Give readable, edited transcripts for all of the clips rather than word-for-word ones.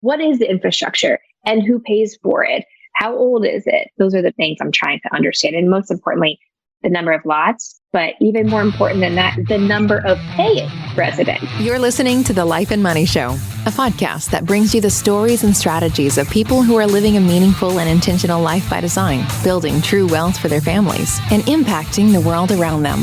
What is the infrastructure and who pays for it? How old is it? Those are the things I'm trying to understand. And most importantly, the number of lots, but even more important than that, the number of paying residents. You're listening to The Life and Money Show, a podcast that brings you the stories and strategies of people who are living a meaningful and intentional life by design, building true wealth for their families, and impacting the world around them.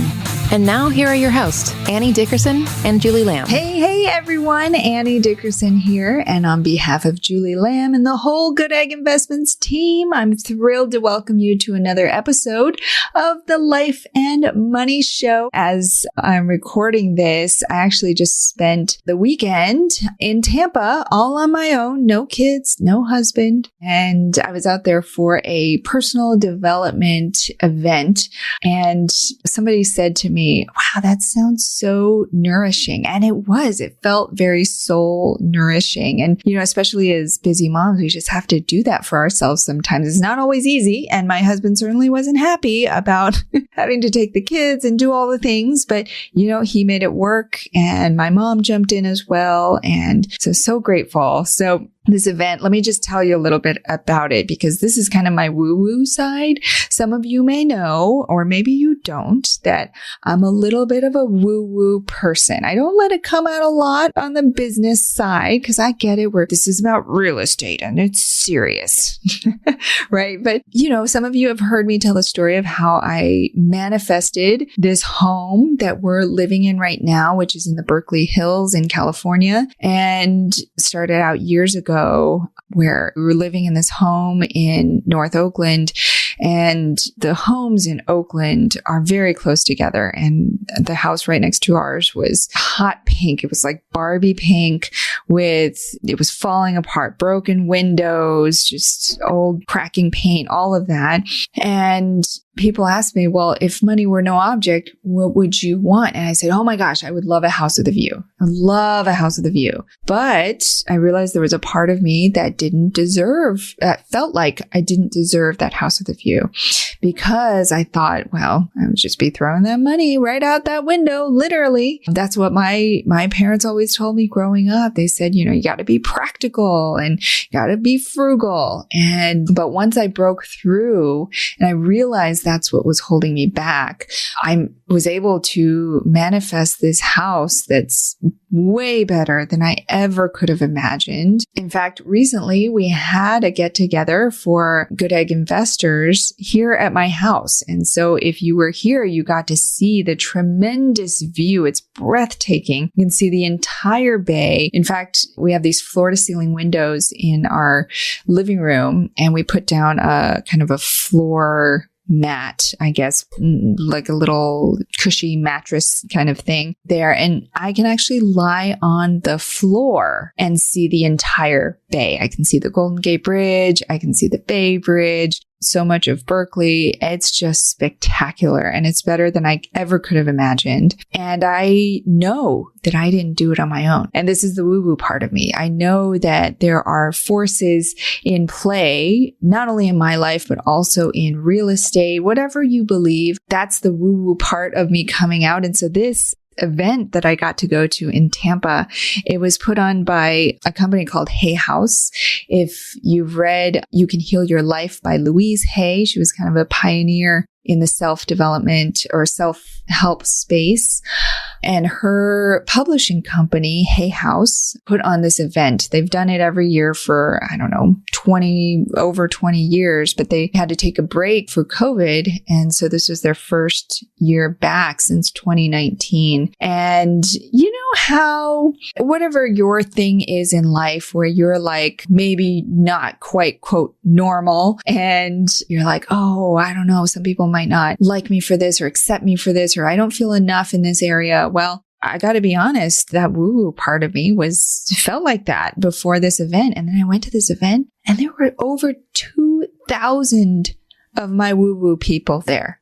And now here are your hosts, Annie Dickerson and Julie Lamb. Hey, everyone. Annie Dickerson here. And on behalf of Julie Lamb and the whole Goodegg Investments team, I'm thrilled to welcome you to another episode of The Life and Money Show. As I'm recording this, I actually just spent the weekend in Tampa all on my own, no kids, no husband. And I was out there for a personal development event. And somebody said to me, wow, that sounds so nourishing. And it was. It felt very soul nourishing. And, especially as busy moms, we just have to do that for ourselves sometimes. It's not always easy. And my husband certainly wasn't happy about having to take the kids and do all the things. But, he made it work. And my mom jumped in as well. And so grateful. So this event, let me just tell you a little bit about it because this is kind of my woo-woo side. Some of you may know, or maybe you don't, that I'm a little bit of a woo-woo person. I don't let it come out a lot on the business side because I get it where this is about real estate and it's serious, right? But, some of you have heard me tell the story of how I manifested this home that we're living in right now, which is in the Berkeley Hills in California, and started out years ago where we were living in this home in North Oakland, and the homes in Oakland are very close together. And the house right next to ours was hot pink. It was like Barbie pink it was falling apart, broken windows, just old cracking paint, all of that. And people asked me, well, if money were no object, what would you want? And I said, oh my gosh, I would love a house with a view. I love a house with a view. But I realized there was a part of me that felt like I didn't deserve that house with a view because I thought, well, I would just be throwing that money right out that window, literally. That's what my parents always told me growing up. They said, you got to be practical and you got to be frugal. But once I broke through and I realized that's what was holding me back, I was able to manifest this house that's way better than I ever could have imagined. In fact, recently we had a get together for Goodegg investors here at my house. And so if you were here, you got to see the tremendous view. It's breathtaking. You can see the entire bay. In fact, we have these floor to ceiling windows in our living room, and we put down a kind of a floor mat, I guess, like a little cushy mattress kind of thing there. And I can actually lie on the floor and see the entire bay. I can see the Golden Gate Bridge. I can see the Bay Bridge. So much of Berkeley. It's just spectacular, and it's better than I ever could have imagined. And I know that I didn't do it on my own. And this is the woo-woo part of me. I know that there are forces in play, not only in my life, but also in real estate, whatever you believe. That's the woo-woo part of me coming out. And so this event that I got to go to in Tampa, it was put on by a company called Hay House. If you've read You Can Heal Your Life by Louise Hay, she was kind of a pioneer in the self-development or self-help space. And her publishing company, Hay House, put on this event. They've done it every year for, over 20 years, but they had to take a break for COVID. And so this was their first year back since 2019. And you know how whatever your thing is in life where you're like maybe not quite, quote, normal, and you're like, oh, I don't know, some people might not like me for this or accept me for this, or I don't feel enough in this area. Well, I got to be honest, that woo-woo part of me felt like that before this event. And then I went to this event and there were over 2,000 of my woo-woo people there.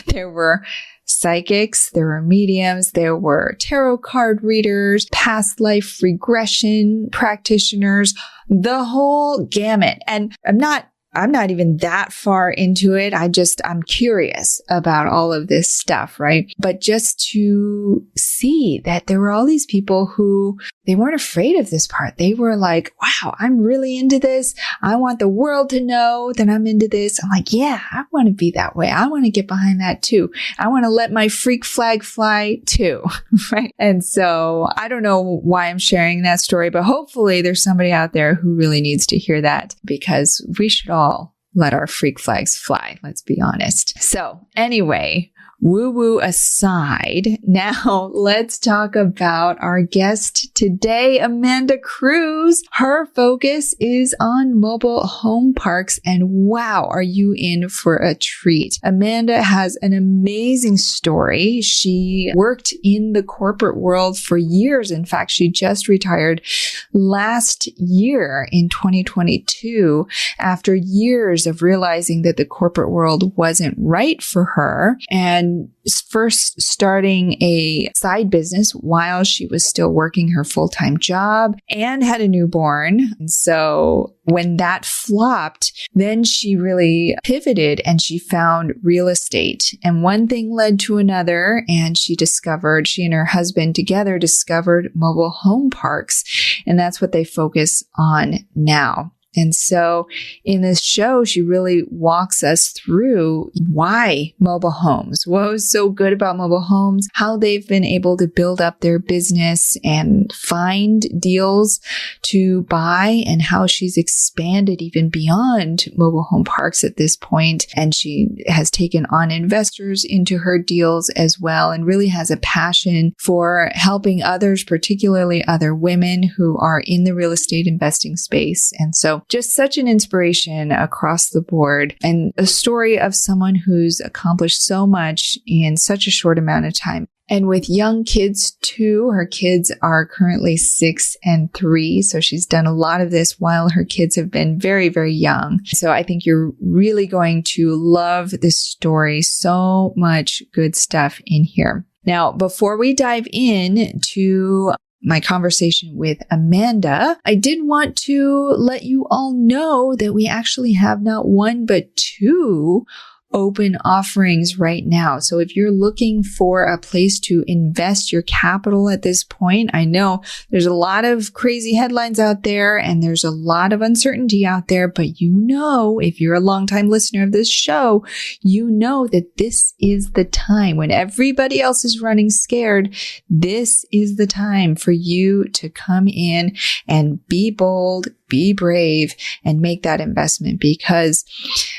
There were psychics, there were mediums, there were tarot card readers, past life regression practitioners, the whole gamut. And I'm not I'm not even that far into it. I'm curious about all of this stuff, right? But just to see that there were all these people who they weren't afraid of this part. They were like, wow, I'm really into this. I want the world to know that I'm into this. I'm like, yeah, I want to be that way. I want to get behind that too. I want to let my freak flag fly too, right? And so I don't know why I'm sharing that story, but hopefully there's somebody out there who really needs to hear that, because we should all let our freak flags fly. Let's be honest. So anyway, woo-woo aside, now let's talk about our guest today, Amanda Cruz. Her focus is on mobile home parks, and wow, are you in for a treat. Amanda has an amazing story. She worked in the corporate world for years. In fact, she just retired last year in 2022 after years of realizing that the corporate world wasn't right for her, and first starting a side business while she was still working her full-time job and had a newborn. And so when that flopped, then she really pivoted and she found real estate. And one thing led to another, and she and her husband together discovered mobile home parks. And that's what they focus on now. And so in this show, she really walks us through why mobile homes, what was so good about mobile homes, how they've been able to build up their business and find deals to buy, and how she's expanded even beyond mobile home parks at this point. And she has taken on investors into her deals as well, and really has a passion for helping others, particularly other women who are in the real estate investing space. And so just such an inspiration across the board, and a story of someone who's accomplished so much in such a short amount of time. And with young kids too, her kids are currently 6 and 3. So she's done a lot of this while her kids have been very, very young. So I think you're really going to love this story. So much good stuff in here. Now, before we dive in to my conversation with Amanda, I did want to let you all know that we actually have not one, but 2 open offerings right now. So if you're looking for a place to invest your capital at this point, I know there's a lot of crazy headlines out there and there's a lot of uncertainty out there, but if you're a longtime listener of this show, you know that this is the time when everybody else is running scared. This is the time for you to come in and be bold, be brave, and make that investment, because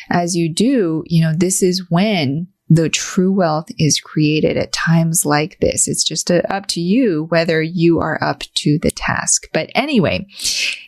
as you do, this is when the true wealth is created at times like this. It's just up to you whether you are up to the task. But anyway,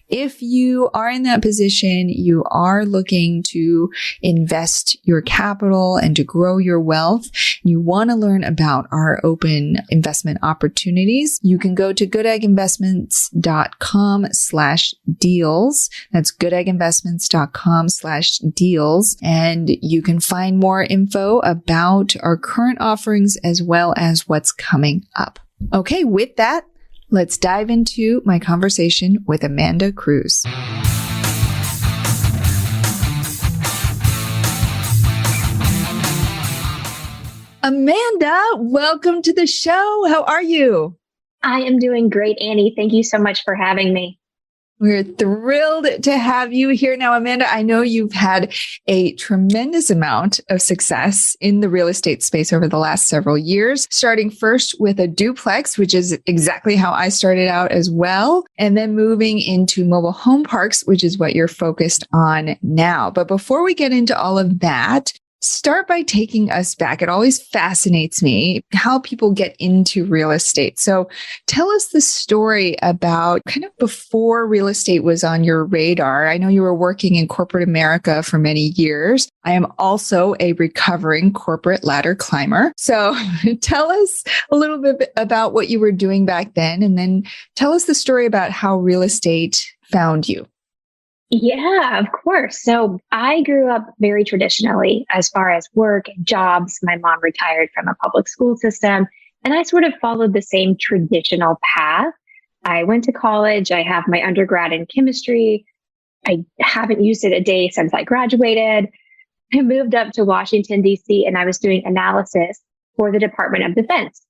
if you are in that position, you are looking to invest your capital and to grow your wealth, you want to learn about our open investment opportunities, you can go to goodegginvestments.com/deals. That's goodegginvestments.com/deals. And you can find more info about our current offerings as well as what's coming up. Okay, with that, let's dive into my conversation with Amanda Cruz. Amanda, welcome to the show. How are you? I am doing great, Annie. Thank you so much for having me. We're thrilled to have you here. Now, Amanda, I know you've had a tremendous amount of success in the real estate space over the last several years, starting first with a duplex, which is exactly how I started out as well, and then moving into mobile home parks, which is what you're focused on now. But before we get into all of that, start by taking us back. It always fascinates me how people get into real estate. So tell us the story about kind of before real estate was on your radar. I know you were working in corporate America for many years. I am also a recovering corporate ladder climber. So tell us a little bit about what you were doing back then, and then tell us the story about how real estate found you. Yeah, of course. So I grew up very traditionally as far as work and jobs. My mom retired from a public school system, and I sort of followed the same traditional path. I went to college. I have my undergrad in chemistry, I haven't used it a day since I graduated. I moved up to Washington, D.C., and I was doing analysis for the Department of Defense,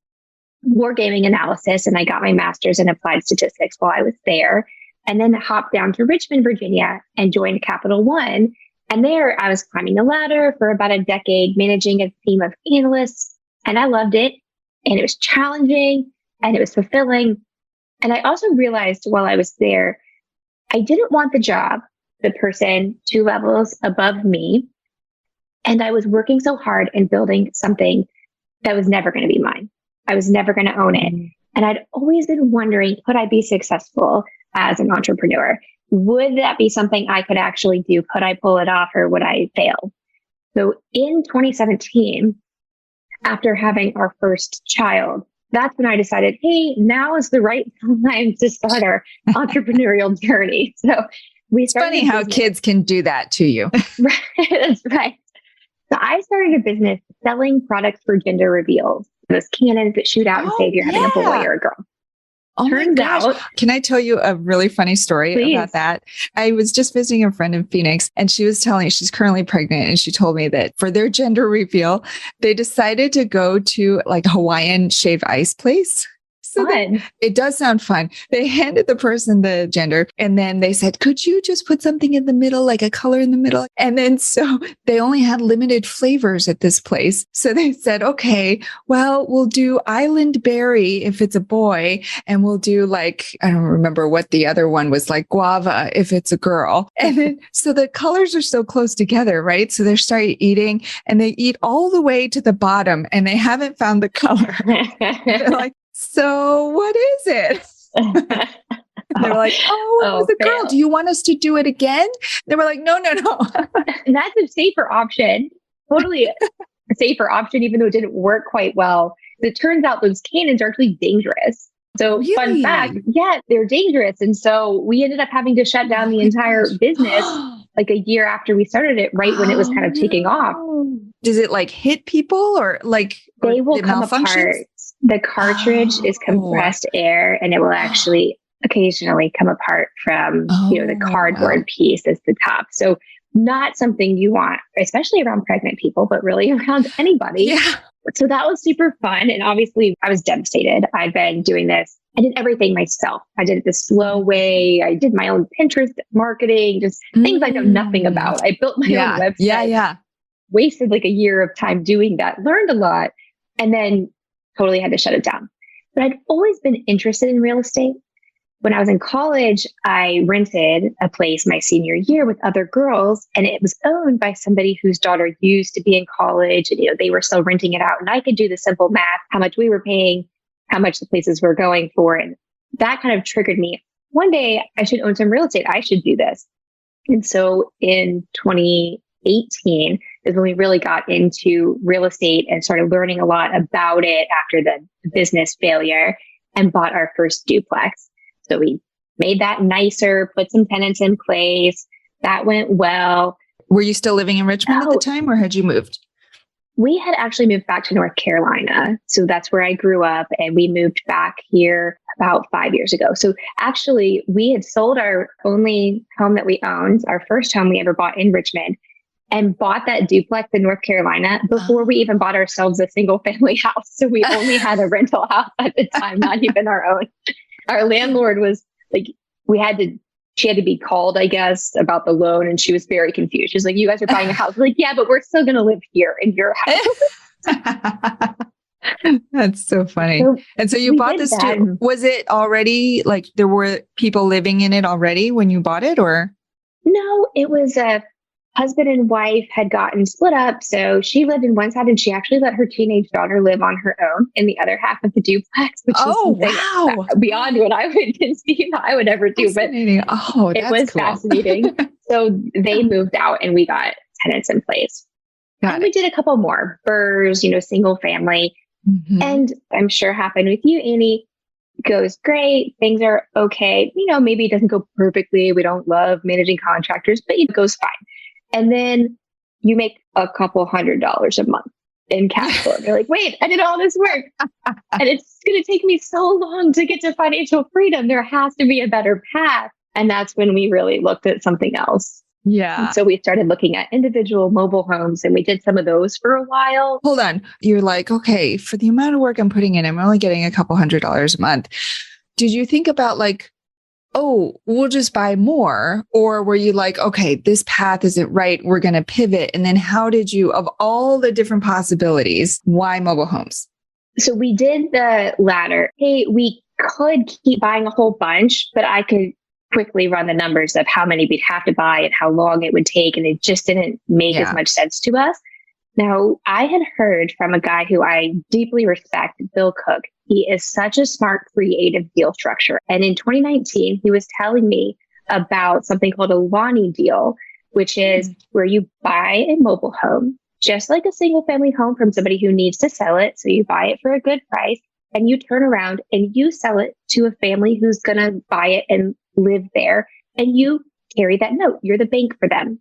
wargaming analysis. And I got my master's in applied statistics while I was there. And then hopped down to Richmond, Virginia, and joined Capital One. And there I was climbing the ladder for about a decade, managing a team of analysts. And I loved it. And it was challenging and it was fulfilling. And I also realized while I was there, I didn't want the job, the person 2 levels above me. And I was working so hard and building something that was never going to be mine. I was never going to own it. And I'd always been wondering, could I be successful as an entrepreneur? Would that be something I could actually do? Could I pull it off, or would I fail? So in 2017, after having our first child, that's when I decided, hey, now is the right time to start our entrepreneurial journey. So it's funny how kids can do that to you. Right, that's right. So I started a business selling products for gender reveals. Those cannons that shoot out and say if you're having a boy or a girl. Turns out, can I tell you a really funny story about that? I was just visiting a friend in Phoenix, and she was telling me she's currently pregnant, and she told me that for their gender reveal, they decided to go to like a Hawaiian shaved ice place. So it does sound fun. They handed the person the gender, and then they said, could you just put something in the middle, like a color in the middle? And then so they only had limited flavors at this place. So they said, okay, well, we'll do island berry if it's a boy. And we'll do like, I don't remember what the other one was, like guava if it's a girl. And then, so the colors are so close together, right? So they start eating and they eat all the way to the bottom and they haven't found the color. They're like, so what is it? They were like, oh, it was a girl. Do you want us to do it again? They were like, no. That's a safer option. Totally a safer option, even though it didn't work quite well. It turns out those cannons are actually dangerous. So fun fact, they're dangerous. And so we ended up having to shut down the entire business like a year after we started it, right when it was kind of taking off. Does it like hit people or like they will come apart? The cartridge is compressed air, and it will actually occasionally come apart from the cardboard piece as the top. So not something you want, especially around pregnant people, but really around anybody. Yeah. So that was super fun. And obviously I was devastated. I'd been doing this. I did everything myself. I did it the slow way. I did my own Pinterest marketing, just things I know nothing about. I built my own website. Yeah. Wasted like a year of time doing that, learned a lot, and then totally had to shut it down. But I'd always been interested in real estate. When I was in college, I rented a place my senior year with other girls, and it was owned by somebody whose daughter used to be in college, and they were still renting it out. And I could do the simple math, how much we were paying, how much the places were going for. And that kind of triggered me. One day I should own some real estate. I should do this. And so in 2018 is when we really got into real estate and started learning a lot about it after the business failure, and bought our first duplex. So we made that nicer, put some tenants in place. That went well. Were you still living in Richmond at the time, or had you moved? We had actually moved back to North Carolina. So that's where I grew up, and we moved back here about 5 years ago. So actually we had sold our only home that we owned, our first home we ever bought in Richmond, and bought that duplex in North Carolina before we even bought ourselves a single family house. So we only had a rental house at the time, not even our own. Our landlord was like, she had to be called, I guess, about the loan. And she was very confused. She's like, you guys are buying a house. We're like, yeah, but we're still going to live here in your house. That's so funny. And so you bought this too. Was it already like there were people living in it already when you bought it, or? No, it was a husband and wife had gotten split up. So she lived in one side, and she actually let her teenage daughter live on her own in the other half of the duplex, which is beyond what I would conceive I would ever do. But it was cool. Fascinating. So they moved out, and we got tenants in place. We did a couple more burrs, single family. Mm-hmm. And I'm sure happened with you, Annie. Goes great. Things are okay. Maybe it doesn't go perfectly. We don't love managing contractors, but it goes fine. And then you make a couple $100 a month in cash flow. You're like, wait, I did all this work and it's going to take me so long to get to financial freedom. There has to be a better path. And that's when we really looked at something else. Yeah. So we started looking at individual mobile homes, and we did some of those for a while. Hold on. You're like, okay, for the amount of work I'm putting in, I'm only getting a couple $100s a month. Did you think about like, oh, we'll just buy more? Or were you like, okay, this path isn't right, we're going to pivot? And then how did you, of all the different possibilities, why mobile homes? So we did the latter. Hey, we could keep buying a whole bunch, but I could quickly run the numbers of how many we'd have to buy and how long it would take. And it just didn't make as much sense to us. Now, I had heard from a guy who I deeply respect, Bill Cook. He is such a smart, creative deal structure. And in 2019, he was telling me about something called a Lonnie deal, which is where you buy a mobile home, just like a single family home from somebody who needs to sell it. So you buy it for a good price and you turn around and you sell it to a family who's going to buy it and live there. And you carry that note. You're the bank for them.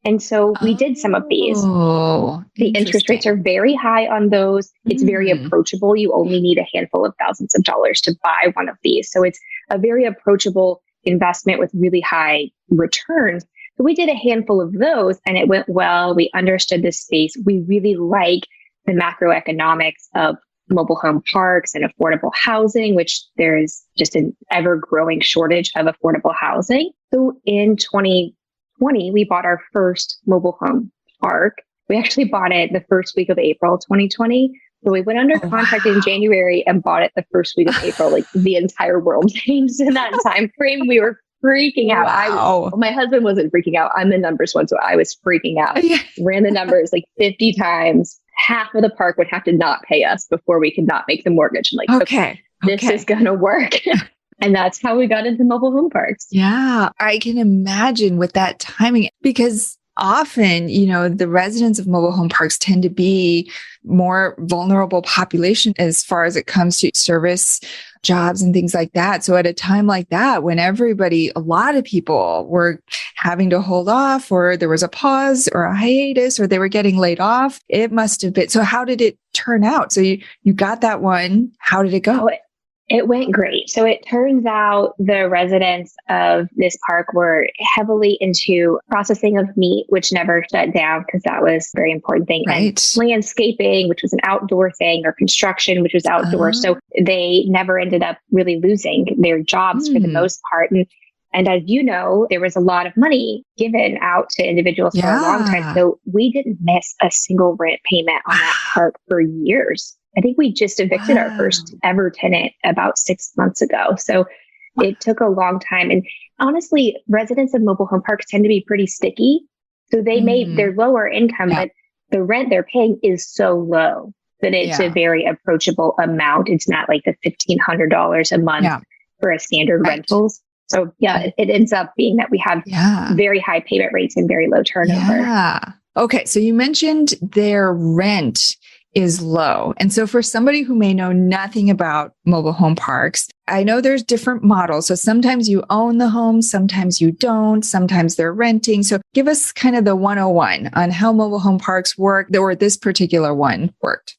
And so we did some of these. The interest rates are very high on those. It's very approachable. You only need a handful of thousands of dollars to buy one of these. So it's a very approachable investment with really high returns. So we did a handful of those and it went well. We understood this space. We really like the macroeconomics of mobile home parks and affordable housing, which there is just an ever growing shortage of affordable housing. So in 2020, we bought our first mobile home park. We actually bought it the first week of April, 2020. So we went under contract in January and bought it the first week of April. Like the entire world changed in that time frame. We were freaking out. Wow. My husband wasn't freaking out. I'm the numbers one. So I was freaking out. Ran the numbers like 50 times. Half of the park would have to not pay us before we could not make the mortgage. I'm like, okay. This is going to work. And that's how we got into mobile home parks. Yeah, I can imagine with that timing, because often, you know, the residents of mobile home parks tend to be more vulnerable population as far as it comes to service jobs and things like that. So at a time like that, when a lot of people were having to hold off, or there was a pause or a hiatus, or they were getting laid off, it must have been. So how did it turn out? So you got that one. How did it go? It went great. So it turns out the residents of this park were heavily into processing of meat, which never shut down because that was a very important thing. Right. And landscaping, which was an outdoor thing, or construction, which was outdoor. So they never ended up really losing their jobs for the most part. And as you know, there was a lot of money given out to individuals for a long time. So we didn't miss a single rent payment on that park for years. I think we just evicted our first ever tenant about 6 months ago. So it took a long time. And honestly, residents of mobile home parks tend to be pretty sticky. So they're lower income, but the rent they're paying is so low that it's a very approachable amount. It's not like the $1,500 a month for a standard rentals. So it ends up being that we have very high payment rates and very low turnover. Yeah. Okay. So you mentioned their rent is low. And so for somebody who may know nothing about mobile home parks, I know there's different models. So sometimes you own the home, sometimes you don't, sometimes they're renting. So give us kind of the 101 on how mobile home parks work, or this particular one worked.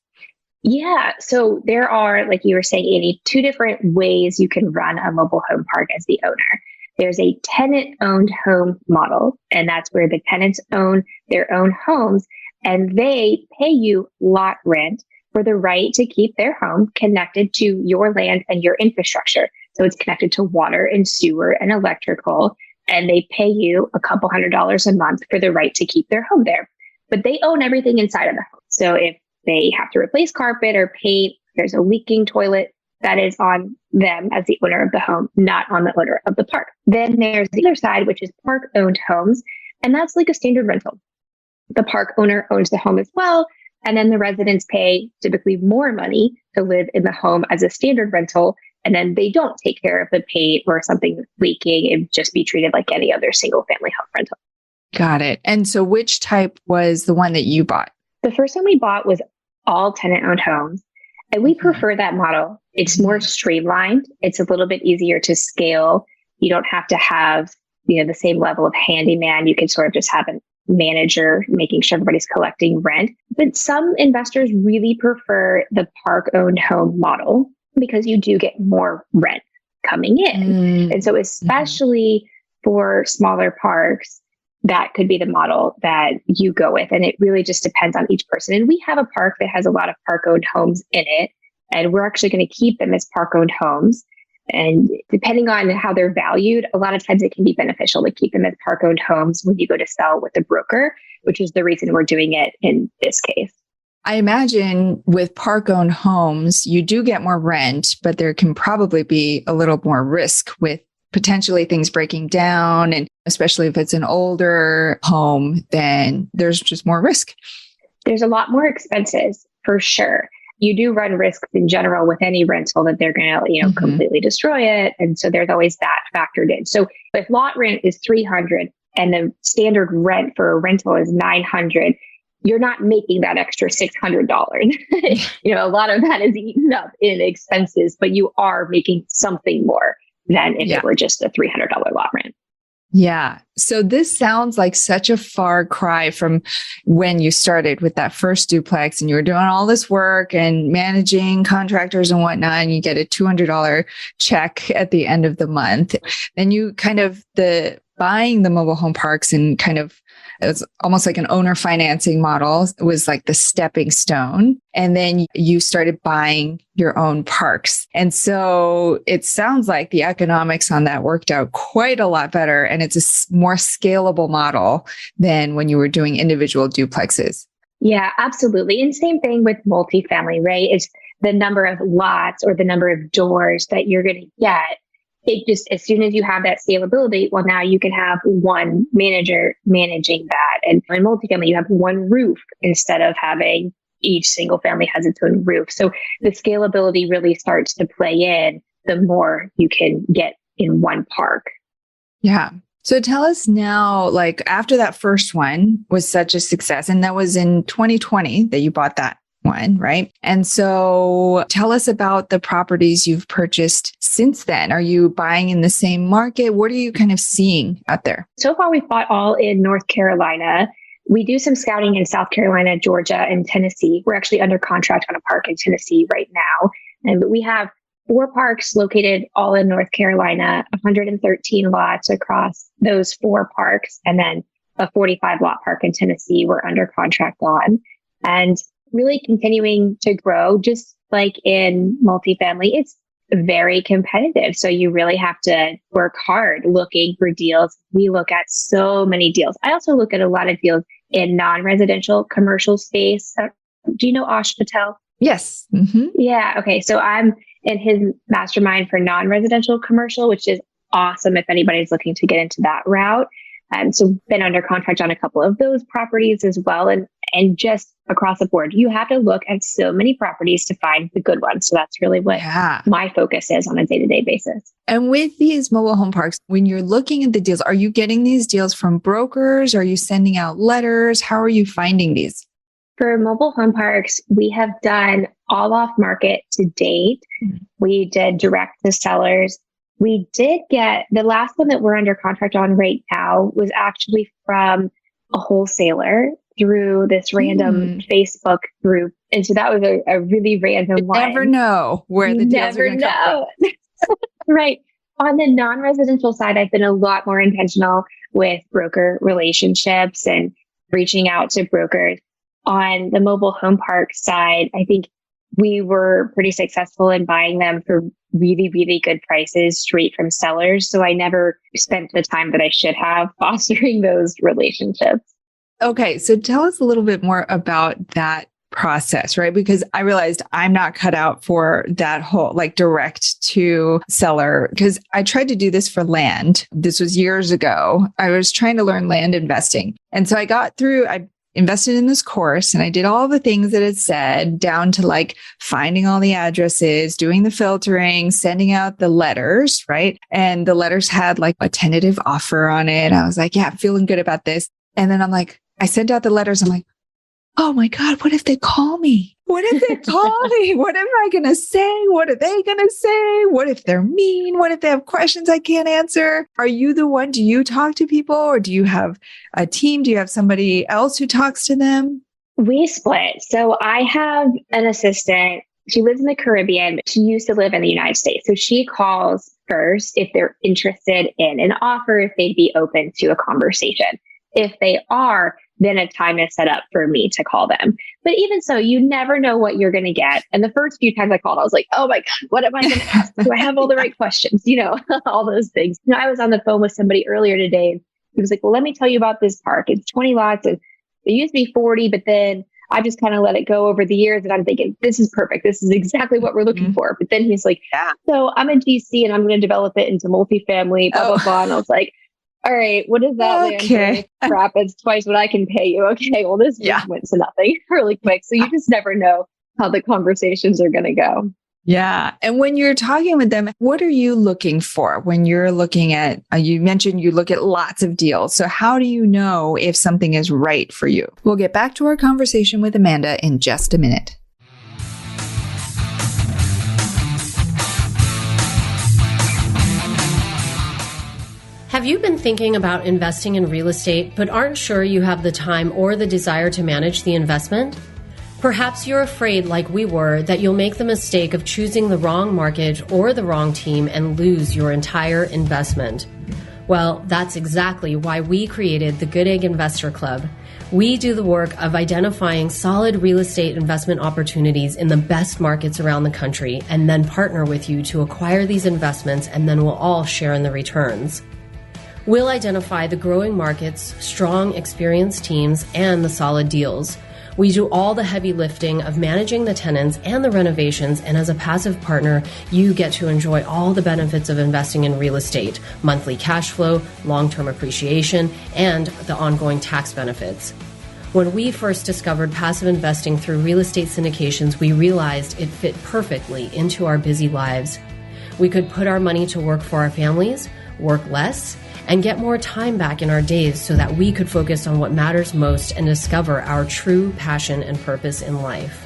Yeah. So there are, like you were saying, Annie, two different ways you can run a mobile home park as the owner. There's a tenant-owned home model, and that's where the tenants own their own homes. And they pay you lot rent for the right to keep their home connected to your land and your infrastructure. So it's connected to water and sewer and electrical. And they pay you a couple $100s a month for the right to keep their home there. But they own everything inside of the home. So if they have to replace carpet or paint, there's a leaking toilet, that is on them as the owner of the home, not on the owner of the park. Then there's the other side, which is park-owned homes. And that's like a standard rental. The park owner owns the home as well. And then the residents pay typically more money to live in the home as a standard rental. And then they don't take care of the paint or something leaking. It would just be treated like any other single family home rental. Got it. And so which type was the one that you bought? The first one we bought was all tenant-owned homes. And we prefer that model. It's more streamlined. It's a little bit easier to scale. You don't have to have, the same level of handyman. You can sort of just have a manager making sure everybody's collecting rent. But some investors really prefer the park-owned home model because you do get more rent coming in. And so especially for smaller parks, that could be the model that you go with. And it really just depends on each person. And we have a park that has a lot of park-owned homes in it, and we're actually going to keep them as park-owned homes. And depending on how they're valued, a lot of times it can be beneficial to keep them as park-owned homes when you go to sell with a broker, which is the reason we're doing it in this case. I imagine with park-owned homes, you do get more rent, but there can probably be a little more risk with potentially things breaking down. And especially if it's an older home, then there's just more risk. There's a lot more expenses for sure. You do run risks in general with any rental that they're going to, completely destroy it. And so there's always that factored in. So if lot rent is $300 and the standard rent for a rental is $900, you're not making that extra $600. A lot of that is eaten up in expenses, but you are making something more than if it were just a $300 lot rent. Yeah. So this sounds like such a far cry from when you started with that first duplex and you were doing all this work and managing contractors and whatnot, and you get a $200 check at the end of the month. Then you kind of buying the mobile home parks and kind of, it's almost like an owner financing model was like the stepping stone. And then you started buying your own parks. And so it sounds like the economics on that worked out quite a lot better. And it's a more scalable model than when you were doing individual duplexes. Yeah, absolutely. And same thing with multifamily, right? It's the number of lots or the number of doors that you're going to get. It just, as soon as you have that scalability, well, now you can have one manager managing that. And in multifamily, you have one roof instead of having each single family has its own roof. So the scalability really starts to play in the more you can get in one park. Yeah. So tell us now, like after that first one was such a success, and that was in 2020 that you bought that one, right? And so tell us about the properties you've purchased since then. Are you buying in the same market? What are you kind of seeing out there? So far, we've bought all in North Carolina. We do some scouting in South Carolina, Georgia, and Tennessee. We're actually under contract on a park in Tennessee right now. And we have 4 parks located all in North Carolina, 113 lots across those 4 parks, and then a 45 lot park in Tennessee we're under contract on. And really continuing to grow, just like in multifamily, it's very competitive. So you really have to work hard looking for deals. We look at so many deals. I also look at a lot of deals in non-residential commercial space. Do you know Ash Patel? Yes. Mm-hmm. Yeah. Okay. So I'm in his mastermind for non-residential commercial, which is awesome if anybody's looking to get into that route. So been under contract on a couple of those properties as well. And just across the board, you have to look at so many properties to find the good ones. So that's really what my focus is on a day-to-day basis. And with these mobile home parks, when you're looking at the deals, are you getting these deals from brokers? Are you sending out letters? How are you finding these? For mobile home parks, we have done all off market to date. We did direct to sellers. We did get the last one that we're under contract on right now was actually from a wholesaler through this random Facebook group. And so that was a really random one. You never know where the deals are going to come from. Right. On the non-residential side, I've been a lot more intentional with broker relationships and reaching out to brokers. On the mobile home park side, I think we were pretty successful in buying them for really, really good prices straight from sellers. So I never spent the time that I should have fostering those relationships. Okay. So tell us a little bit more about that process, right? Because I realized I'm not cut out for that whole like direct to seller, because I tried to do this for land. This was years ago. I was trying to learn land investing. And so I invested in this course and I did all the things that it said, down to like finding all the addresses, doing the filtering, sending out the letters, right? And the letters had like a tentative offer on it. I was like, yeah, feeling good about this. And then I sent out the letters. I'm like, oh my God, what if they call me? What if they call me? What am I going to say? What are they going to say? What if they're mean? What if they have questions I can't answer? Are you the one? Do you talk to people, or do you have a team? Do you have somebody else who talks to them? We split. So I have an assistant She lives in the Caribbean, but she used to live in the United States. So she calls first if they're interested in an offer, if they'd be open to a conversation. If they are, then a time is set up for me to call them. But even so, you never know what you're going to get. And the first few times I called, I was like, oh my God, what am I going to ask? Do I have all the right questions? All those things. I was on the phone with somebody earlier today. And he was like, well, let me tell you about this park. It's 20 lots and it used to be 40, but then I just kind of let it go over the years. And I'm thinking, this is perfect. This is exactly what we're looking for. But then he's like, so I'm a GC and I'm going to develop it into multifamily, blah, blah, blah. And I was like, all right, what is that? Okay. Crap, it's twice what I can pay you. Okay, well, this just went to nothing really quick. So you just never know how the conversations are going to go. Yeah. And when you're talking with them, what are you looking for when you're looking at, you mentioned you look at lots of deals. So how do you know if something is right for you? We'll get back to our conversation with Amanda in just a minute. Have you been thinking about investing in real estate, but aren't sure you have the time or the desire to manage the investment? Perhaps you're afraid, like we were, that you'll make the mistake of choosing the wrong mortgage or the wrong team and lose your entire investment. Well, that's exactly why we created the Goodegg Investor Club. We do the work of identifying solid real estate investment opportunities in the best markets around the country and then partner with you to acquire these investments, and then we'll all share in the returns. We'll identify the growing markets, strong, experienced teams, and the solid deals. We do all the heavy lifting of managing the tenants and the renovations, and as a passive partner, you get to enjoy all the benefits of investing in real estate, monthly cash flow, long-term appreciation, and the ongoing tax benefits. When we first discovered passive investing through real estate syndications, we realized it fit perfectly into our busy lives. We could put our money to work for our families, work less, and get more time back in our days so that we could focus on what matters most and discover our true passion and purpose in life.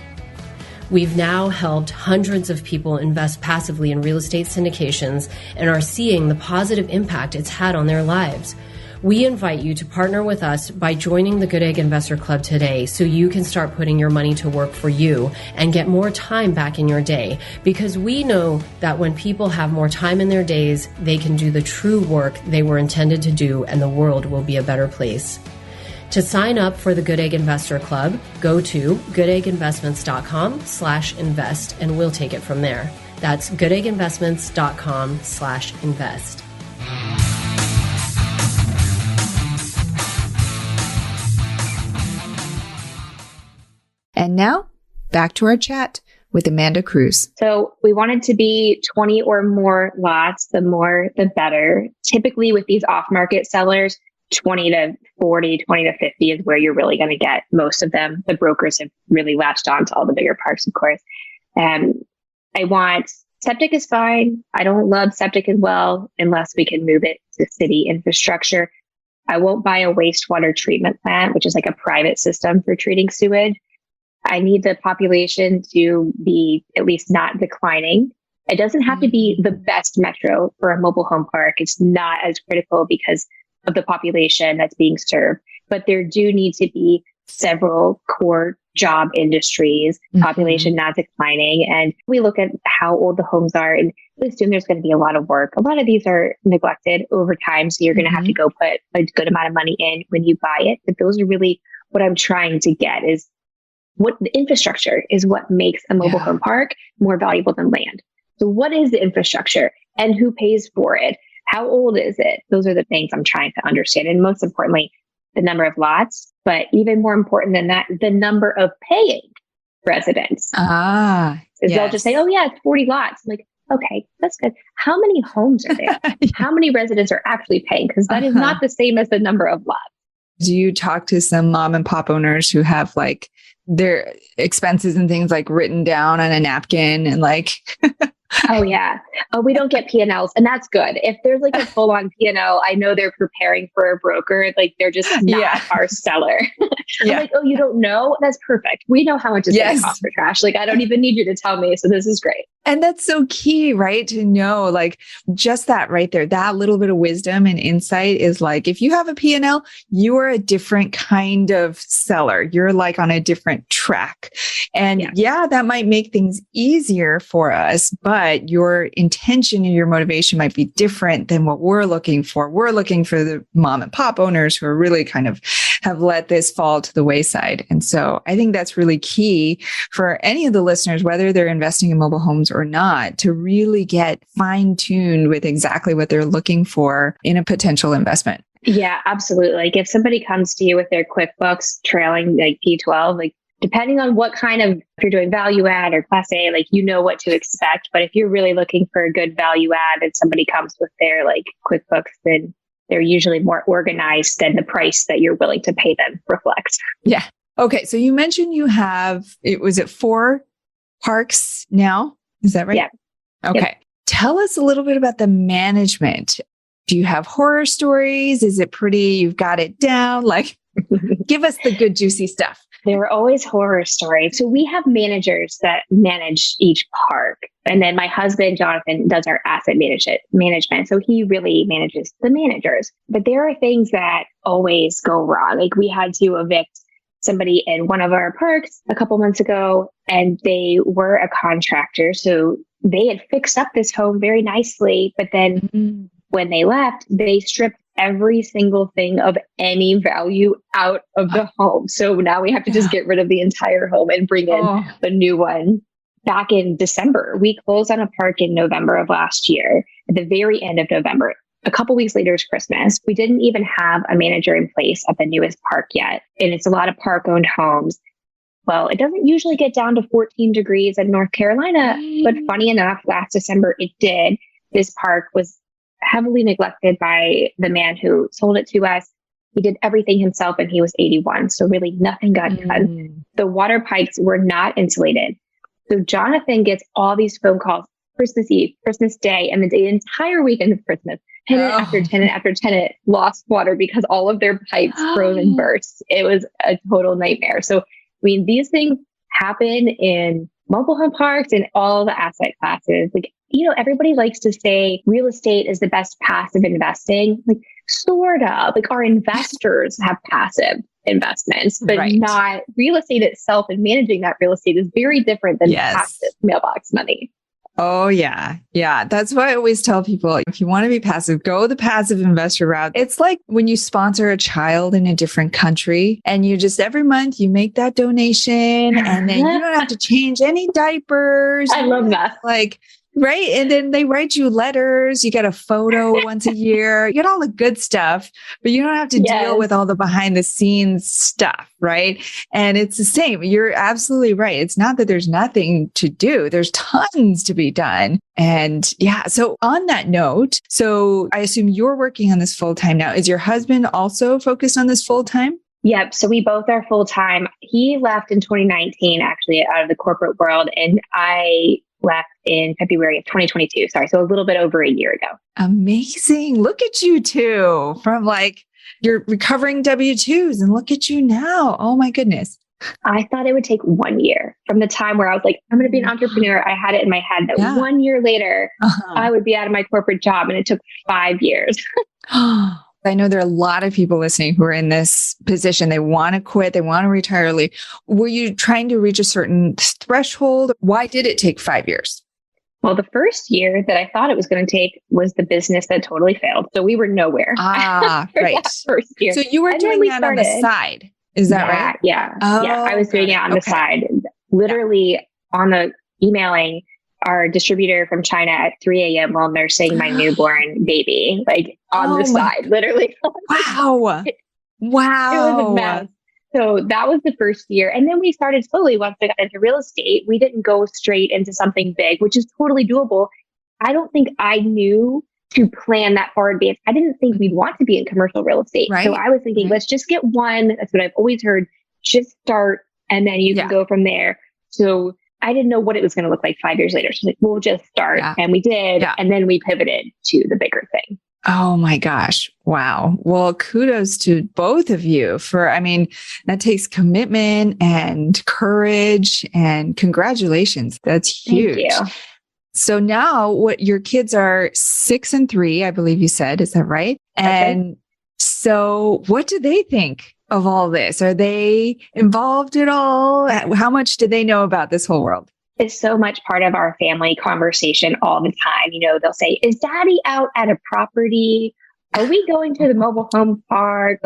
We've now helped hundreds of people invest passively in real estate syndications and are seeing the positive impact it's had on their lives. We invite you to partner with us by joining the Goodegg Investor Club today so you can start putting your money to work for you and get more time back in your day, because we know that when people have more time in their days, they can do the true work they were intended to do, and the world will be a better place. To sign up for the Goodegg Investor Club, go to goodegginvestments.com/invest and we'll take it from there. That's goodegginvestments.com/invest. And now, back to our chat with Amanda Cruz. So we wanted to be 20 or more lots. The more, the better. Typically with these off-market sellers, 20 to 40, 20 to 50 is where you're really going to get most of them. The brokers have really latched on to all the bigger parks, of course. I want septic is fine. I don't love septic as well, unless we can move it to city infrastructure. I won't buy a wastewater treatment plant, which is like a private system for treating sewage. I need the population to be at least not declining. It doesn't have to be the best metro for a mobile home park. It's not as critical because of the population that's being served. But there do need to be several core job industries, population not declining. And we look at how old the homes are and we assume there's going to be a lot of work. A lot of these are neglected over time. So you're going to have to go put a good amount of money in when you buy it. But those are really what I'm trying to get is what the infrastructure is what makes a mobile home park more valuable than land. So what is the infrastructure and who pays for it? How old is it? Those are the things I'm trying to understand. And most importantly, the number of lots, but even more important than that, the number of paying residents. They'll just say, oh yeah, it's 40 lots. I'm like, okay, that's good. How many homes are there? How many residents are actually paying? Because that is not the same as the number of lots. Do you talk to some mom and pop owners who have like their expenses and things like written down on a napkin and like Oh yeah. Oh, we don't get P&Ls, and that's good. If there's like a full-on P&L, I know they're preparing for a broker. Like they're just not our seller. I'm like, oh, you don't know? That's perfect. We know how much it's going to cost for trash. Like I don't even need you to tell me. So this is great. And that's so key, right? To know like just that right there, that little bit of wisdom and insight is like, if you have a P&L, you are a different kind of seller. You're like on a different track. And that might make things easier for us, but your intention and your motivation might be different than what we're looking for. We're looking for the mom and pop owners who are really kind of have let this fall to the wayside. And so I think that's really key for any of the listeners, whether they're investing in mobile homes or not, to really get fine-tuned with exactly what they're looking for in a potential investment. Yeah, absolutely. Like if somebody comes to you with their QuickBooks trailing like P12, like depending on what kind of, if you're doing value add or class A, like you know what to expect. But if you're really looking for a good value add and somebody comes with their like QuickBooks, then they're usually more organized than the price that you're willing to pay them reflects. Yeah. Okay. So you mentioned you have, was it 4 parks now? Is that right? Yeah. Okay. Yep. Tell us a little bit about the management. Do you have horror stories? Is it pretty? You've got it down? Like, give us the good, juicy stuff. There were always horror stories. So we have managers that manage each park. And then my husband, Jonathan, does our asset management. So he really manages the managers. But there are things that always go wrong. Like we had to evict somebody in one of our parks a couple months ago, and they were a contractor. So they had fixed up this home very nicely. But then when they left, they stripped every single thing of any value out of the home. So now we have to just get rid of the entire home and bring in the new one. Back in December, we closed on a park in November of last year. At the very end of November, a couple weeks later is Christmas. We didn't even have a manager in place at the newest park yet. And it's a lot of park-owned homes. Well, it doesn't usually get down to 14 degrees in North Carolina, but funny enough, last December it did. This park was heavily neglected by the man who sold it to us. He did everything himself and he was 81. So really nothing got done. The water pipes were not insulated. So Jonathan gets all these phone calls, Christmas Eve, Christmas Day, and the entire weekend of Christmas. Tenant after tenant after tenant lost water because all of their pipes froze and burst. It was a total nightmare. So, I mean, these things happen in mobile home parks and all the asset classes. Like, you know, everybody likes to say real estate is the best passive investing. Like, sort of. Like, our investors have passive investments, but not real estate itself. And managing that real estate is very different than passive mailbox money. Oh, yeah. Yeah. That's why I always tell people, if you want to be passive, go the passive investor route. It's like when you sponsor a child in a different country and you just every month you make that donation and then you don't have to change any diapers. I love that. Like, right. And then they write you letters. You get a photo once a year. You get all the good stuff, but you don't have to deal with all the behind the scenes stuff. Right. And it's the same. You're absolutely right. It's not that there's nothing to do. There's tons to be done. And yeah. So on that note, so I assume you're working on this full time now. Is your husband also focused on this full time? Yep. So we both are full time. He left in 2019, actually, out of the corporate world. And I left in February of 2022. Sorry. So a little bit over a year ago. Amazing. Look at you two from like you're recovering W-2s and look at you now. Oh my goodness. I thought it would take 1 year from the time where I was like, I'm going to be an entrepreneur. I had it in my head that 1 year later, I would be out of my corporate job. And it took 5 years. I know there are a lot of people listening who are in this position. They want to quit. They want to retire early. Were you trying to reach a certain threshold? Why did it take 5 years? Well, the first year that I thought it was going to take was the business that totally failed. So we were nowhere. Right. That first year. So you were doing that on the side. Is that right? Yeah. Yeah. I was doing it on the side, literally on the emailing our distributor from China at 3 a.m. while nursing my newborn baby, like on the side, literally. Wow. It was a mess. So that was the first year. And then we started slowly once we got into real estate. We didn't go straight into something big, which is totally doable. I don't think I knew to plan that far advance. I didn't think we'd want to be in commercial real estate. Right. So I was thinking, let's just get one. That's what I've always heard. Just start and then you can go from there. So I didn't know what it was going to look like 5 years later. She's like, we'll just start. Yeah. And we did. Yeah. And then we pivoted to the bigger thing. Oh my gosh. Wow. Well, kudos to both of you that takes commitment and courage, and congratulations. That's huge. Thank you. So now what your kids are 6 and 3, I believe you said, is that right? And so what do they think of all this? Are they involved at all? How much do they know about this whole world? Is so much part of our family conversation all the time. They'll say, is daddy out at a property? Are we going to the mobile home park?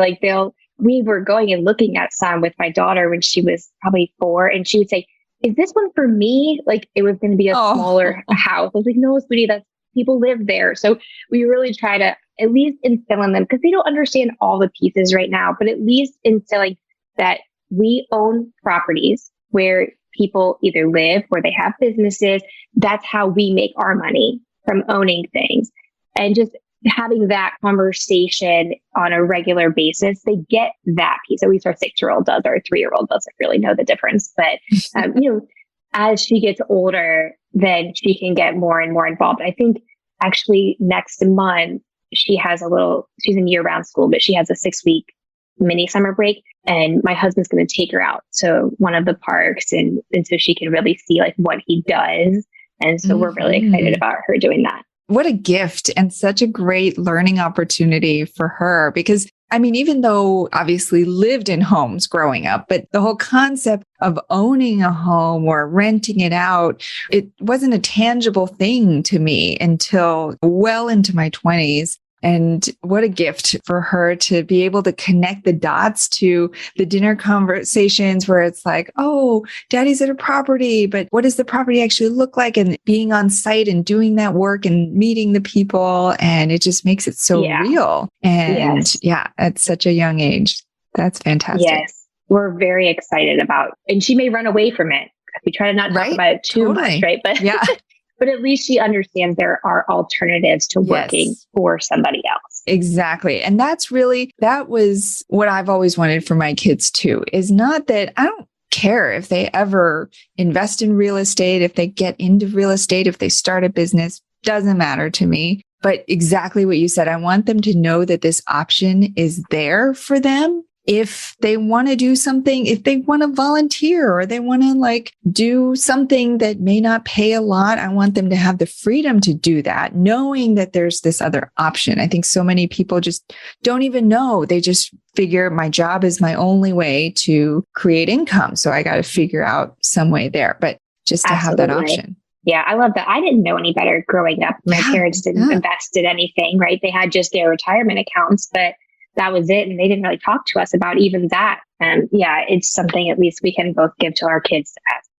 We were going and looking at some with my daughter when she was probably 4. And she would say, is this one for me? It was going to be a smaller house. I was like, no, sweetie, that's people live there. So we really try to at least instill in them, because they don't understand all the pieces right now, but at least instilling that we own properties where people either live or they have businesses. That's how we make our money, from owning things. And just having that conversation on a regular basis, they get that piece. At least our 6-year-old does. Our 3-year-old doesn't really know the difference. But, as she gets older, then she can get more and more involved. I think actually next month, she's in year-round school, but she has a 6-week mini summer break. And my husband's going to take her out to one of the parks, and so she can really see what he does. And so we're really excited about her doing that. What a gift, and such a great learning opportunity for her, because even though obviously lived in homes growing up, but the whole concept of owning a home or renting it out, it wasn't a tangible thing to me until well into my 20s. And what a gift for her to be able to connect the dots to the dinner conversations where it's like, oh, daddy's at a property, but what does the property actually look like? And being on site and doing that work and meeting the people. And it just makes it so real. And at such a young age. That's fantastic. Yes, we're very excited about, and she may run away from it. We try to not talk about it too much, right? But but at least she understands there are alternatives to working for somebody else. Exactly. And that was what I've always wanted for my kids too, is not that I don't care if they ever invest in real estate, if they get into real estate, if they start a business, doesn't matter to me. But exactly what you said, I want them to know that this option is there for them. If they want to do something, if they want to volunteer or they want to do something that may not pay a lot, I want them to have the freedom to do that, knowing that there's this other option. I think so many people just don't even know. They just figure my job is my only way to create income. So I got to figure out some way there, but just to have that option. Yeah, I love that. I didn't know any better growing up. My parents didn't invest in anything, right? They had just their retirement accounts, but that was it. And they didn't really talk to us about even that. And it's something at least we can both give to our kids.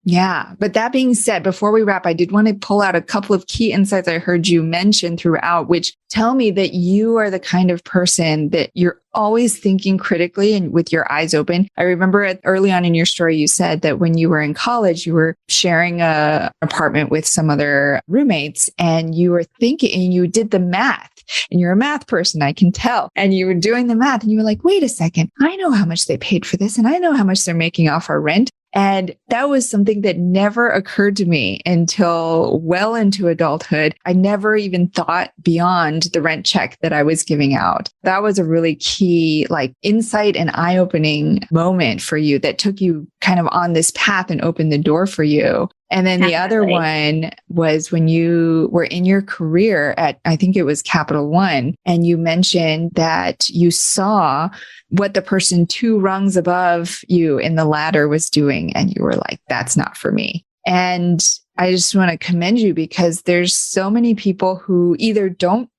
Yeah. But that being said, before we wrap, I did want to pull out a couple of key insights I heard you mention throughout, which tell me that you are the kind of person that you're always thinking critically and with your eyes open. I remember early on in your story, you said that when you were in college, you were sharing an apartment with some other roommates and you were thinking and you did the math. And you're a math person, I can tell. And you were doing the math and you were like, wait a second, I know how much they paid for this and I know how much they're making off our rent. And that was something that never occurred to me until well into adulthood. I never even thought beyond the rent check that I was giving out. That was a really key, insight and eye-opening moment for you that took you kind of on this path and opened the door for you. And then the other one was when you were in your career at, I think it was Capital One, and you mentioned that you saw what the person 2 rungs above you in the ladder was doing. And you were like, that's not for me. And I just want to commend you because there's so many people who either don't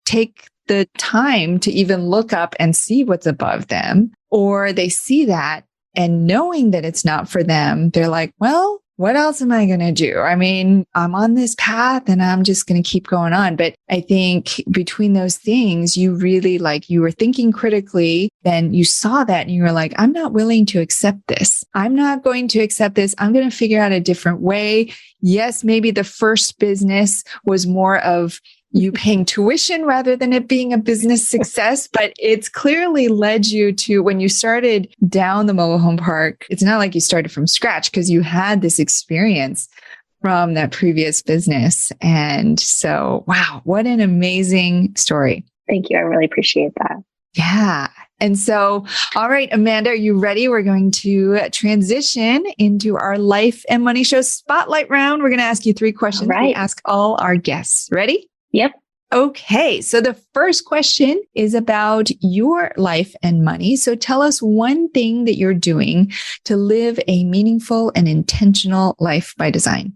take the time to even look up and see what's above them, or they see that and knowing that it's not for them, they're like, well, what else am I going to do? I mean, I'm on this path and I'm just going to keep going on. But I think between those things, you really you were thinking critically, then you saw that and you were like, I'm not willing to accept this. I'm not going to accept this. I'm going to figure out a different way. Yes, maybe the first business was more of, you paying tuition rather than it being a business success. But it's clearly led you to, when you started down the mobile home park, it's not like you started from scratch because you had this experience from that previous business. And so, wow, what an amazing story. Thank you. I really appreciate that. Yeah. And so, all right, Amanda, are you ready? We're going to transition into our Life and Money Show Spotlight round. We're going to ask you 3 questions. All right. We ask all our guests. Ready? Yep. Okay. So the first question is about your life and money. So tell us one thing that you're doing to live a meaningful and intentional life by design.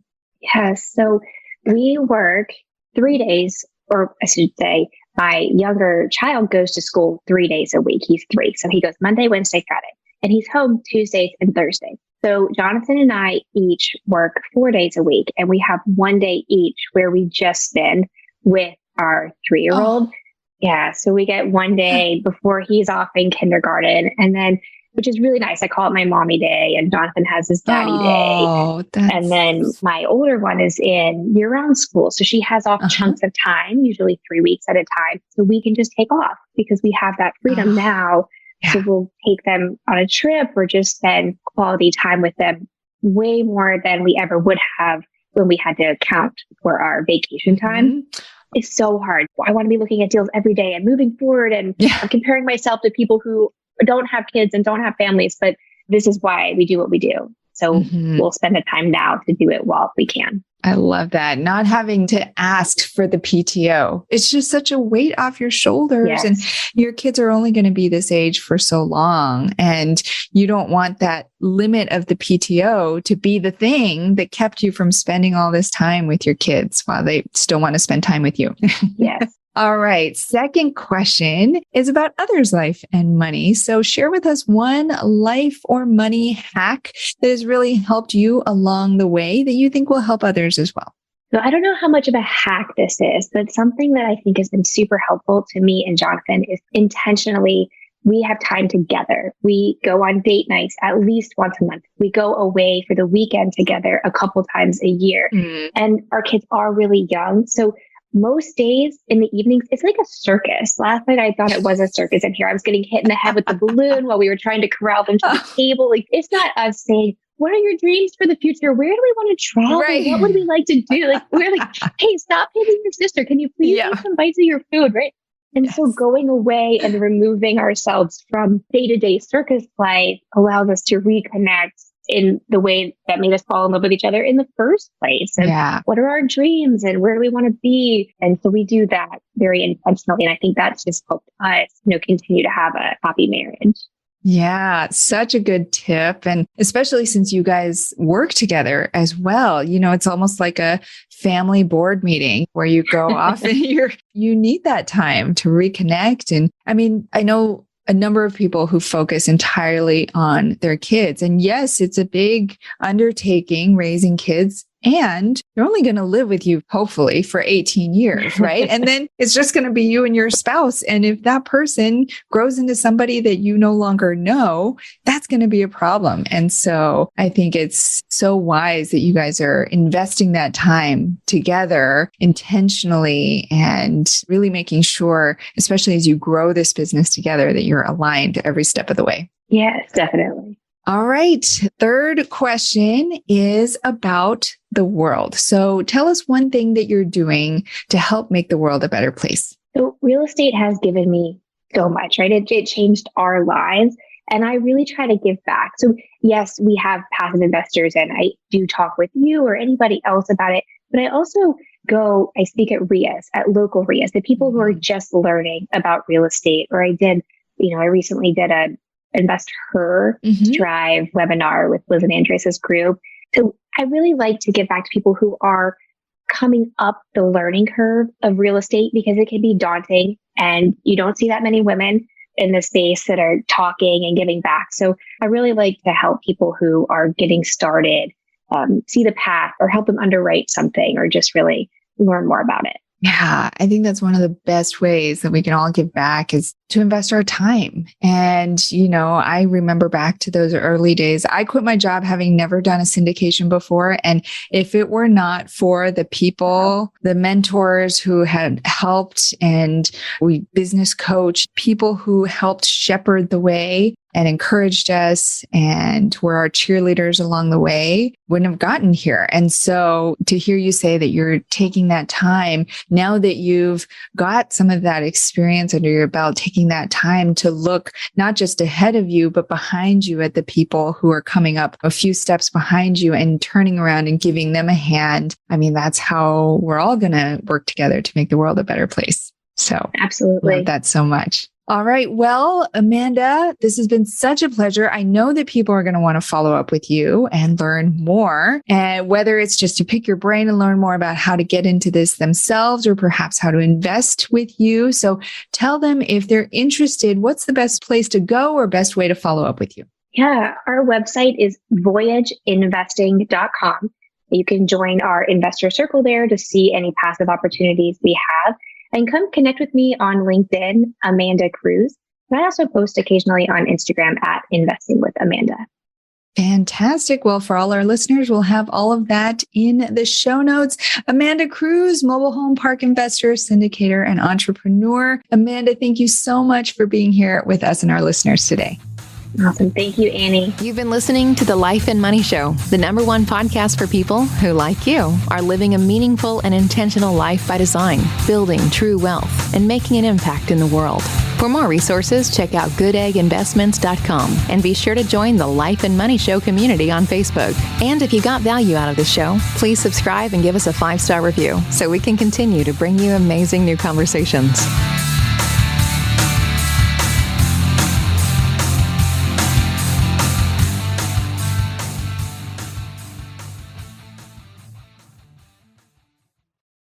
Yes. So we work 3 days, or I should say, my younger child goes to school 3 days a week. He's 3. So he goes Monday, Wednesday, Friday, and he's home Tuesdays and Thursdays. So Jonathan and I each work 4 days a week, and we have 1 day each where we just spend with our 3-year-old. Oh. Yeah. So we get 1 day before he's off in kindergarten, and then, which is really nice. I call it my mommy day, and Jonathan has his daddy day. And then my older one is in year-round school. So she has off chunks of time, usually 3 weeks at a time. So we can just take off because we have that freedom now. Yeah. So we'll take them on a trip or just spend quality time with them way more than we ever would have when we had to account for our vacation time. Mm-hmm. It's so hard. I want to be looking at deals every day and moving forward, and I'm comparing myself to people who don't have kids and don't have families, but this is why we do what we do. So we'll spend the time now to do it while we can. I love that. Not having to ask for the PTO. It's just such a weight off your shoulders. Yes. And your kids are only going to be this age for so long. And you don't want that limit of the PTO to be the thing that kept you from spending all this time with your kids while they still want to spend time with you. Yes. All right. Second question is about others' life and money. So share with us one life or money hack that has really helped you along the way that you think will help others as well. So I don't know how much of a hack this is, but something that I think has been super helpful to me and Jonathan is intentionally, we have time together. We go on date nights at least once a month. We go away for the weekend together a couple times a year. And our kids are really young. So most days in the evenings, it's like a circus. Last night, I thought it was a circus in here. I was getting hit in the head with the balloon while we were trying to corral them to the table. Like, it's not us saying, what are your dreams for the future? Where do we want to travel? Right. What would we like to do? Like, we're like, hey, stop hitting your sister. Can you please take some bites of your food? Right. And so going away and removing ourselves from day-to-day circus life allows us to reconnect in the way that made us fall in love with each other in the first place. And what are our dreams and where do we want to be? And so we do that very intentionally. And I think that's just helped us, continue to have a happy marriage. Yeah, such a good tip. And especially since you guys work together as well, it's almost like a family board meeting where you go off and you need that time to reconnect. And I mean, I know a number of people who focus entirely on their kids. And yes, it's a big undertaking raising kids. And they're only going to live with you, hopefully, for 18 years, right? And then it's just going to be you and your spouse. And if that person grows into somebody that you no longer know, that's going to be a problem. And so I think it's so wise that you guys are investing that time together intentionally and really making sure, especially as you grow this business together, that you're aligned every step of the way. Yes, definitely. All right. Third question is about the world. So tell us one thing that you're doing to help make the world a better place. So real estate has given me so much, right? It changed our lives. And I really try to give back. So yes, we have passive investors and I do talk with you or anybody else about it. But I also I speak at RIAs, at local RIAs, the people who are just learning about real estate. Or I recently did a Invest Her Drive webinar with Liz and Andres' group. So I really like to give back to people who are coming up the learning curve of real estate because it can be daunting and you don't see that many women in the space that are talking and giving back. So I really like to help people who are getting started, see the path or help them underwrite something or just really learn more about it. Yeah, I think that's one of the best ways that we can all give back is to invest our time. And, I remember back to those early days. I quit my job having never done a syndication before. And if it were not for the people, the mentors who had helped and we business coach, people who helped shepherd the way and encouraged us and were our cheerleaders along the way, wouldn't have gotten here. And so to hear you say that you're taking that time, now that you've got some of that experience under your belt, taking that time to look not just ahead of you, but behind you at the people who are coming up a few steps behind you and turning around and giving them a hand. I mean, that's how we're all going to work together to make the world a better place. So absolutely, love that so much. All right. Well, Amanda, this has been such a pleasure. I know that people are going to want to follow up with you and learn more. And whether it's just to pick your brain and learn more about how to get into this themselves or perhaps how to invest with you. So tell them if they're interested, what's the best place to go or best way to follow up with you? Yeah, our website is voyageinvesting.com. You can join our investor circle there to see any passive opportunities we have. And come connect with me on LinkedIn, Amanda Cruz. And I also post occasionally on Instagram at Investing with Amanda. Fantastic. Well, for all our listeners, we'll have all of that in the show notes. Amanda Cruz, mobile home park investor, syndicator, and entrepreneur. Amanda, thank you so much for being here with us and our listeners today. Awesome. Thank you, Annie. You've been listening to The Life and Money Show, the #1 podcast for people who, like you, are living a meaningful and intentional life by design, building true wealth, and making an impact in the world. For more resources, check out goodegginvestments.com and be sure to join the Life and Money Show community on Facebook. And if you got value out of this show, please subscribe and give us a 5-star review so we can continue to bring you amazing new conversations.